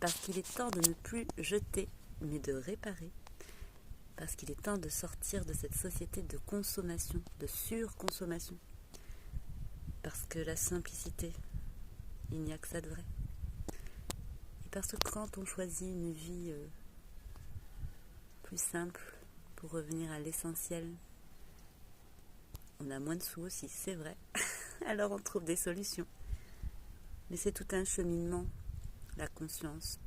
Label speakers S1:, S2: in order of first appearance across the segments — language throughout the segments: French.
S1: parce qu'il est temps de ne plus jeter, mais de réparer. Parce qu'il est temps de sortir de cette société de consommation, de surconsommation. Parce que la simplicité, il n'y a que ça de vrai. Et parce que quand on choisit une vie plus simple, pour revenir à l'essentiel, on a moins de sous aussi, c'est vrai. Alors on trouve des solutions. Mais c'est tout un cheminement, la conscience.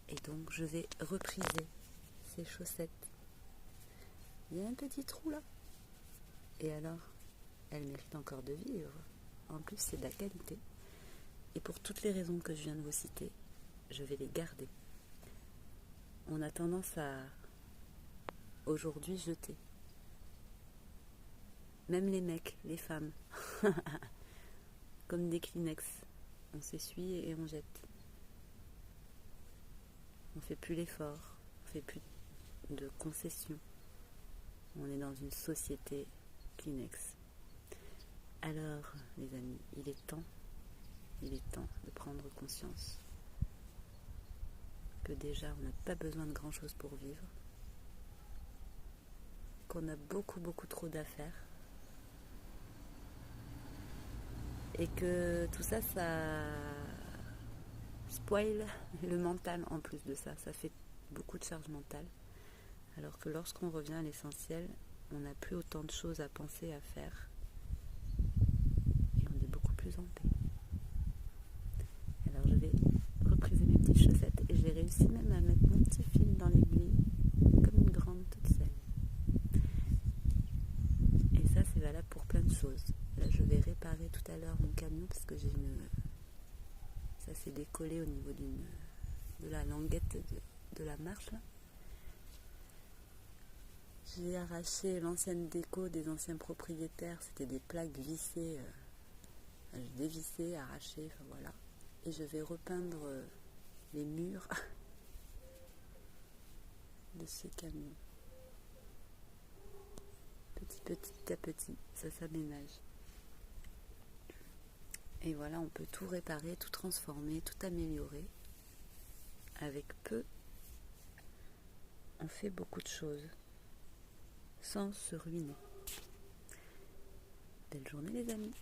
S1: Et donc je vais repriser ces chaussettes. Il y a un petit trou là. Et alors, elles méritent encore de vivre. En plus, c'est de la qualité. Et pour toutes les raisons que je viens de vous citer, je vais les garder. On a tendance à, aujourd'hui, jeter. Même les mecs, les femmes. Comme des Kleenex. On s'essuie et on jette. On ne fait plus l'effort. On ne fait plus de concessions. On est dans une société Kleenex. Alors, les amis, il est temps de prendre conscience que déjà, on n'a pas besoin de grand-chose pour vivre, qu'on a beaucoup trop d'affaires, et que tout ça, ça spoil le mental en plus de ça. Ça fait beaucoup de charge mentale. Alors que lorsqu'on revient à l'essentiel, on n'a plus autant de choses à penser, à faire, et on est beaucoup plus en paix. Alors je vais repriser mes petites chaussettes et j'ai réussi même à mettre mon petit fil dans l'aiguille comme une grande toute seule. Et ça c'est valable pour plein de choses. Là je vais réparer tout à l'heure mon camion parce que ça s'est décollé au niveau de la languette de la marche là. J'ai arraché l'ancienne déco des anciens propriétaires, c'était des plaques vissées, j'ai dévissé, arraché, enfin voilà. Et je vais repeindre les murs de ce camion. Petit à petit, ça s'aménage. Et voilà, on peut tout réparer, tout transformer, tout améliorer. Avec peu, on fait beaucoup de choses, sans se ruiner. Belle journée les amis.